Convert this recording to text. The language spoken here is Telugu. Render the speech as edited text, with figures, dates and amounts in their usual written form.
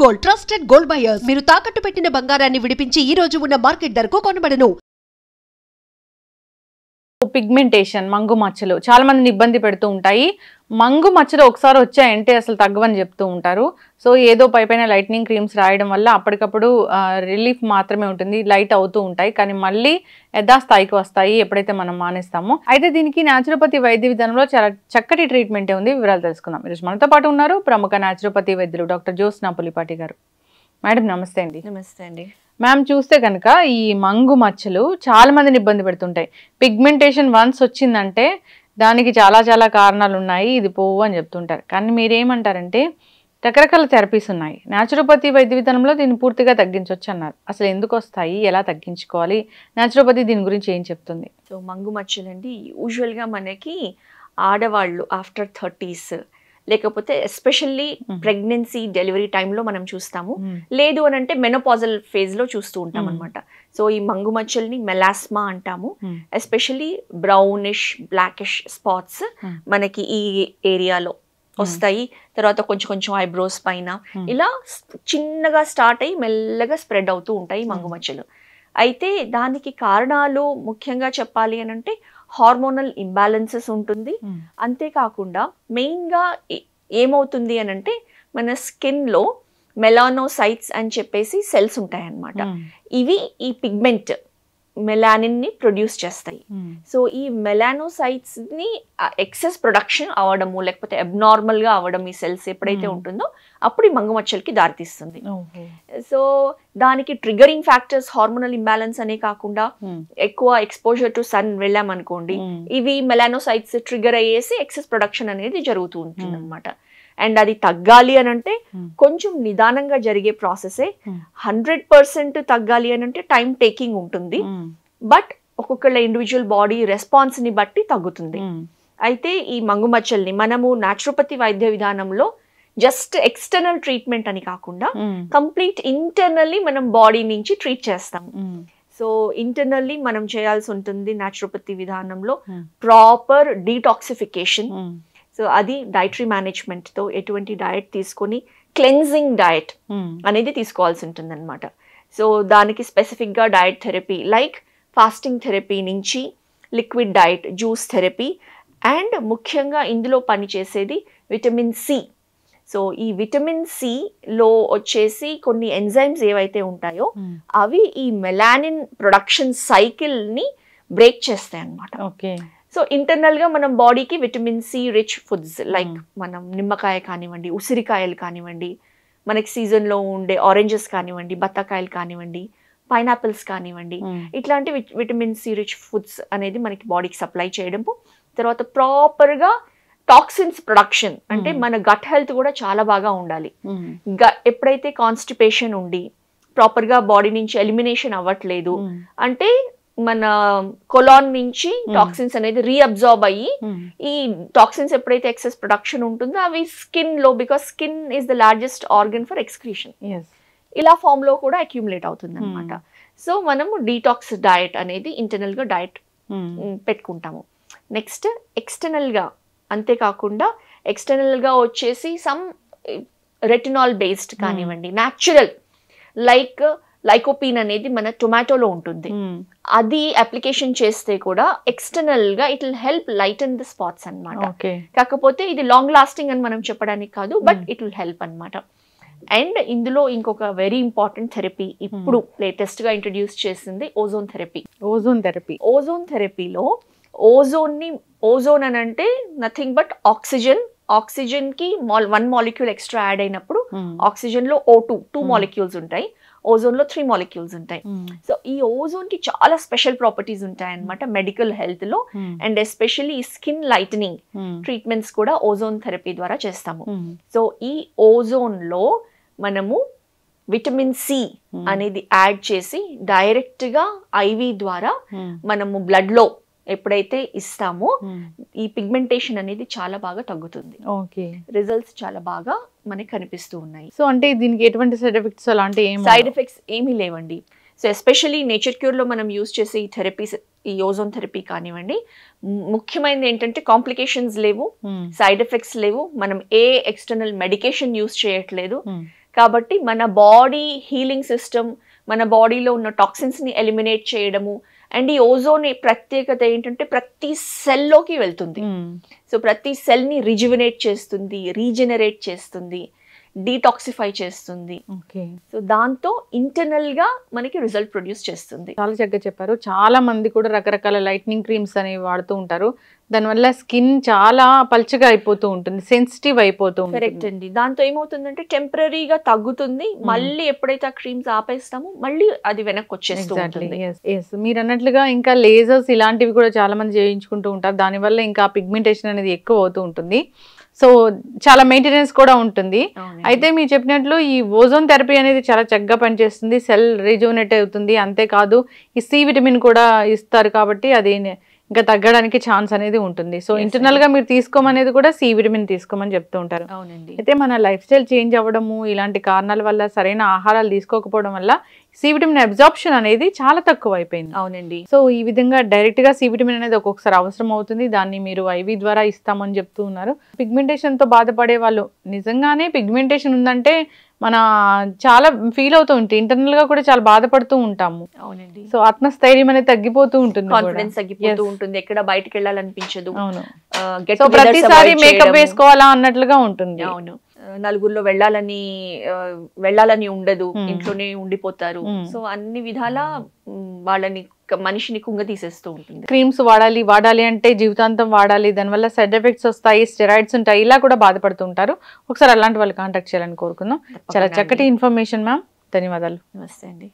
గోల్డ్ ట్రస్టెడ్ గోల్డ్ బయర్స్ మీరు తాకట్టు పెట్టిన బంగారాన్ని విడిపించి ఈ రోజు ఉన్న మార్కెట్ ధరకు కొనబడను. పిగ్మెంటేషన్ మంగు మచ్చలు చాలా మందిని ఇబ్బంది పెడుతూ ఉంటాయి. మంగు మచ్చలు ఒకసారి వచ్చాయంటే అసలు తగ్గవని చెప్తూ ఉంటారు. సో ఏదో పైపైన లైట్నింగ్ క్రీమ్స్ రాయడం వల్ల అప్పటికప్పుడు రిలీఫ్ మాత్రమే ఉంటుంది, లైట్ అవుతూ ఉంటాయి, కానీ మళ్ళీ యథాస్థాయికి వస్తాయి ఎప్పుడైతే మనం మానేస్తామో. అయితే దీనికి న్యాచురోపతి వైద్య విధానంలో చాలా చక్కటి ట్రీట్మెంటే ఉంది. వివరాలు తెలుసుకుందాం. ఈరోజు మనతో పాటు ఉన్నారు ప్రముఖ న్యాచురోపతి వైద్యులు డాక్టర్ జ్యోత్స్న పులిపాటి గారు. మేడం నమస్తే అండి. నమస్తే అండి. మ్యామ్, చూస్తే కనుక ఈ మంగు మచ్చలు చాలా మందిని ఇబ్బంది పెడుతుంటాయి. పిగ్మెంటేషన్ వన్స్ వచ్చిందంటే దానికి చాలా చాలా కారణాలు ఉన్నాయి, ఇది పోవు అని చెప్తుంటారు. కానీ మీరేమంటారంటే రకరకాల థెరపీస్ ఉన్నాయి, న్యాచురోపతి వైద్య విధానంలో దీన్ని పూర్తిగా తగ్గించవచ్చు అన్నారు. అసలు ఎందుకు వస్తాయి, ఎలా తగ్గించుకోవాలి, న్యాచురోపతి దీని గురించి ఏం చెప్తుంది? సో మంగు మచ్చలు అండి యూజువల్గా మనకి ఆడవాళ్ళు ఆఫ్టర్ 30s లేకపోతే ఎస్పెషల్లీ ప్రెగ్నెన్సీ డెలివరీ టైంలో మనం చూస్తాము. లేదు అని అంటే మెనోపాజల్ ఫేజ్లో చూస్తూ ఉంటాం అనమాట. సో ఈ మంగు మచ్చల్ని మెలాస్మా అంటాము. ఎస్పెషల్లీ బ్రౌనిష్ బ్లాకిష్ స్పాట్స్ మనకి ఈ ఏరియాలో వస్తాయి. తర్వాత కొంచెం కొంచెం ఐబ్రోస్ పైన ఇలా చిన్నగా స్టార్ట్ అయ్యి మెల్లగా స్ప్రెడ్ అవుతూ ఉంటాయి మంగు మచ్చలు. అయితే దానికి కారణాలు ముఖ్యంగా చెప్పాలి అని అంటే హార్మోనల్ ఇంబ్యాలెన్సెస్ ఉంటుంది. అంతేకాకుండా మెయిన్గా ఏమవుతుంది అని అంటే మన స్కిన్లో మెలానోసైట్స్ అని చెప్పేసి సెల్స్ ఉంటాయన్నమాట. ఇవి ఈ పిగ్మెంట్ మెలానిన్ని ప్రొడ్యూస్ చేస్తాయి. సో ఈ మెలానోసైట్స్ని ఎక్సెస్ ప్రొడక్షన్ అవ్వడము లేకపోతే అబ్నార్మల్గా అవ్వడం ఈ సెల్స్ ఎప్పుడైతే ఉంటుందో అప్పుడు ఈ మంగు మచ్చలకి దారితీస్తుంది. సో దానికి ట్రిగరింగ్ ఫ్యాక్టర్స్ హార్మోనల్ ఇంబ్యాలెన్స్ అనే కాకుండా ఎక్కువ ఎక్స్పోజర్ టు సన్ వెళ్ళామనుకోండి, ఇవి మెలానోసైట్స్ ట్రిగర్ అయ్యేసి ఎక్సెస్ ప్రొడక్షన్ అనేది జరుగుతూ ఉంటుంది అనమాట. అండ్ అది తగ్గాలి అని అంటే కొంచెం నిదానంగా జరిగే ప్రాసెసే. 100% తగ్గాలి అని అంటే టైం టేకింగ్ ఉంటుంది, బట్ ఒక్కొక్కళ్ళ ఇండివిజువల్ బాడీ రెస్పాన్స్ ని బట్టి తగ్గుతుంది. అయితే ఈ మంగు మచ్చల్ని మనము న్యాచురోపతి వైద్య విధానంలో జస్ట్ ఎక్స్టర్నల్ ట్రీట్మెంట్ అని కాకుండా కంప్లీట్ ఇంటర్నల్లీ మనం బాడీ నుంచి ట్రీట్ చేస్తాము. సో ఇంటర్నల్లీ మనం చేయాల్సి ఉంటుంది న్యాచురోపతి విధానంలో ప్రాపర్ డీటాక్సిఫికేషన్. సో అది డైటరీ మేనేజ్మెంట్తో ఎటువంటి డయట్ తీసుకొని క్లెన్జింగ్ డయట్ అనేది తీసుకోవాల్సి ఉంటుంది అనమాట. సో దానికి స్పెసిఫిక్గా diet therapy like fasting therapy నుంచి liquid diet, juice therapy, and ముఖ్యంగా ఇందులో పనిచేసేది విటమిన్ సి. సో ఈ విటమిన్ సిలో వచ్చేసి కొన్ని ఎంజైమ్స్ ఏవైతే ఉంటాయో అవి ఈ మెలానిన్ ప్రొడక్షన్ సైకిల్ని బ్రేక్ చేస్తాయి అన్నమాట. ఓకే. సో ఇంటర్నల్గా మనం బాడీకి vitamin C rich foods like మనం నిమ్మకాయ కానివ్వండి, ఉసిరికాయలు కానివ్వండి, మనకి సీజన్లో ఉండే ఆరెంజెస్ కానివ్వండి, బత్తాకాయలు కానివ్వండి, పైనాపిల్స్ కానివ్వండి, ఇట్లాంటి విటమిన్ సి రిచ్ ఫుడ్స్ అనేది మనకి బాడీకి సప్లై చేయడము. తర్వాత ప్రాపర్గా టాక్సిన్స్ ప్రొడక్షన్ అంటే మన గట్ హెల్త్ కూడా చాలా బాగా ఉండాలి. ఎప్పుడైతే కాన్స్టిపేషన్ ఉండి ప్రాపర్గా బాడీ నుంచి ఎలిమినేషన్ అవ్వట్లేదు అంటే మన కొలాన్ నుంచి టాక్సిన్స్ అనేది రీఅబ్జార్బ్ అయ్యి ఈ టాక్సిన్స్ ఎప్పుడైతే ఎక్సెస్ ప్రొడక్షన్ ఉంటుందో అవి స్కిన్ లో, because skin is the largest organ for excretion, ఇలా ఫామ్ లో కూడా అక్యూములేట్ అవుతుంది అనమాట. సో మనము డీటాక్స్ డయట్ అనేది ఇంటర్నల్ గా డయట్ పెట్టుకుంటాము. నెక్స్ట్ ఎక్స్టర్నల్ గా, అంతేకాకుండా ఎక్స్టర్నల్ గా వచ్చేసి సమ్ రెటినాల్ బేస్డ్ కానివ్వండి, న్యాచురల్ లైక్ లైకోపీన్ అనేది మన టొమాటోలో ఉంటుంది, అది అప్లికేషన్ చేస్తే కూడా ఎక్స్టర్నల్ గా it will help lighten the spots అన్నమాట. కాకపోతే ఇది లాంగ్ లాస్టింగ్ అని మనం చెప్పడానికి కాదు, బట్ ఇట్ విల్ హెల్ప్ అన్నమాట. అండ్ ఇందులో ఇంకొక వెరీ ఇంపార్టెంట్ థెరపీ ఇప్పుడు లేటెస్ట్ గా ఇంట్రడ్యూస్ చేసింది ఓజోన్ థెరపీ. ఓజోన్ థెరపీలో ఓజోన్ అని అంటే నథింగ్ బట్ ఆక్సిజన్ కి 1 మాలిక్యూల్ ఎక్స్ట్రా యాడ్ అయినప్పుడు ఆక్సిజన్ లో O2 2 మాలిక్యూల్స్ ఉంటాయి, ఓజోన్ లో 3 మాలిక్యూల్స్ ఉంటాయి. సో ఈ ఓజోన్ కి చాలా స్పెషల్ ప్రాపర్టీస్ ఉంటాయి అన్నమాట మెడికల్ హెల్త్ లో. అండ్ ఎస్పెషల్లీ ఈ స్కిన్ లైటనింగ్ ట్రీట్మెంట్స్ కూడా ఓజోన్ థెరపీ ద్వారా చేస్తాము. సో ఈ ఓజోన్ లో మనము విటమిన్ సి అనేది యాడ్ చేసి డైరెక్ట్ గా ఐవి ద్వారా మనము బ్లడ్ లో ఎప్పుడైతే ఇస్తామో ఈ పిగ్మెంటేషన్ అనేది చాలా బాగా తగ్గుతుంది. రిజల్ట్స్ చాలా బాగా మనకి కనిపిస్తూ ఉన్నాయి. సో అంటే దీనికి ఎటువంటి సైడ్ ఎఫెక్ట్స్ అలాంటి సైడ్ ఎఫెక్ట్స్ ఏమీ లేవండి. సో ఎస్పెషల్లీ నేచర్ క్యూర్లో మనం యూజ్ చేసే ఈ థెరపీస్, ఈ ఓజోన్ థెరపీ కానివ్వండి, ముఖ్యమైనది ఏంటంటే కాంప్లికేషన్స్ లేవు, సైడ్ ఎఫెక్ట్స్ లేవు, మనం ఏ ఎక్స్టర్నల్ మెడికేషన్ యూజ్ చేయట్లేదు. కాబట్టి మన బాడీ హీలింగ్ సిస్టమ్, మన బాడీలో ఉన్న టాక్సిన్స్ని ఎలిమినేట్ చేయడము, అండ్ ఈ ఓజోన్ ప్రత్యేకత ఏంటంటే ప్రతి సెల్లోకి వెళ్తుంది. సో ప్రతి సెల్ని రిజువినేట్ చేస్తుంది, రీజనరేట్ చేస్తుంది, డీటాక్సిఫై చేస్తుంది. సో దాంతో ఇంటర్నల్ గా మనకి రిజల్ట్ ప్రొడ్యూస్ చేస్తుంది. చాలా చక్కగా చెప్పారు. చాలా మంది కూడా రకరకాల లైట్నింగ్ క్రీమ్స్ అనేవి వాడుతూ ఉంటారు. దానివల్ల స్కిన్ చాలా పల్చగా అయిపోతూ ఉంటుంది, సెన్సిటివ్ అయిపోతూ ఉంటుంది. కరెక్ట్ అండి. దాంతో ఏమవుతుందంటే టెంపరీగా తగ్గుతుంది, మళ్ళీ ఎప్పుడైతే ఆ క్రీమ్స్ ఆపేస్తామో మళ్ళీ అది వెనక్కి వచ్చేస్తూ ఉంటుంది. మీరు అన్నట్లుగా ఇంకా లేజర్స్ ఇలాంటివి కూడా చాలా మంది చేయించుకుంటూ ఉంటారు. దానివల్ల ఇంకా పిగ్మెంటేషన్ అనేది ఎక్కువ అవుతూ ఉంటుంది. సో చాలా మెయింటెనెన్స్ కూడా ఉంటుంది. అయితే మీరు చెప్పినట్లు ఈ ఓజోన్ థెరపీ అనేది చాలా చక్కగా పనిచేస్తుంది, సెల్ రిజువనేట్ అవుతుంది. అంతేకాదు ఈ సి విటమిన్ కూడా ఇస్తారు కాబట్టి అది ఇంకా తగ్గడానికి ఛాన్స్ అనేది ఉంటుంది. సో ఇంటర్నల్ గా మీరు తీసుకోమనేది కూడా సి విటమిన్ తీసుకోమని చెప్తూ ఉంటారు. అవునండి. అయితే మన లైఫ్ స్టైల్ చేంజ్ అవ్వడము, ఇలాంటి కారణాల వల్ల సరైన ఆహారాలు తీసుకోకపోవడం వల్ల సి విటమిన్ అబ్జార్ప్షన్ అనేది చాలా తక్కువ అయిపోయింది. అవునండి. సో ఈ విధంగా డైరెక్ట్ గా సి విటమిన్ అనేది ఒక్కొక్కసారి అవసరం అవుతుంది. దాన్ని మీరు ఐవి ద్వారా ఇస్తామని చెప్తూ ఉన్నారు. పిగ్మెంటేషన్ తో బాధపడే వాళ్ళు నిజంగానే పిగ్మెంటేషన్ ఉందంటే మన చాలా ఫీల్ అవుతూ ఉంటాయి, ఇంటర్నల్ గా కూడా చాలా బాధపడుతూ ఉంటాము. అవునండి. సో ఆత్మస్థైర్యం అనేది తగ్గిపోతూ ఉంటుంది, కాన్ఫిడెన్స్ తగ్గిపోతూ ఉంటుంది, ఎక్కడ బయటకు వెళ్ళాలనిపించదు. అవును. Get సో togethers ప్రతిసారి avoid మేకప్ చేయడము. వేసుకోవాలా అన్నట్లుగా ఉంటుంది. అవును. నలుగురిలో వెళ్ళాలని ఉండదు, ఇంట్లోనే ఉండిపోతారు. సో అన్ని విధాల వాళ్ళని మనిషిని కుంగ తీసేస్తూ ఉంటుంది. క్రీమ్స్ వాడాలి అంటే జీవితాంతం వాడాలి, దానివల్ల సైడ్ ఎఫెక్ట్స్ వస్తాయి, స్టెరాయిడ్స్ ఉంటాయి, ఇలా కూడా బాధపడుతూ ఉంటారు. ఒకసారి అలాంటి వాళ్ళు కాంటాక్ట్ చేయాలని కోరుకుందాం. చాలా చక్కటి ఇన్ఫర్మేషన్ మ్యామ్, ధన్యవాదాలు. నమస్తే అండి.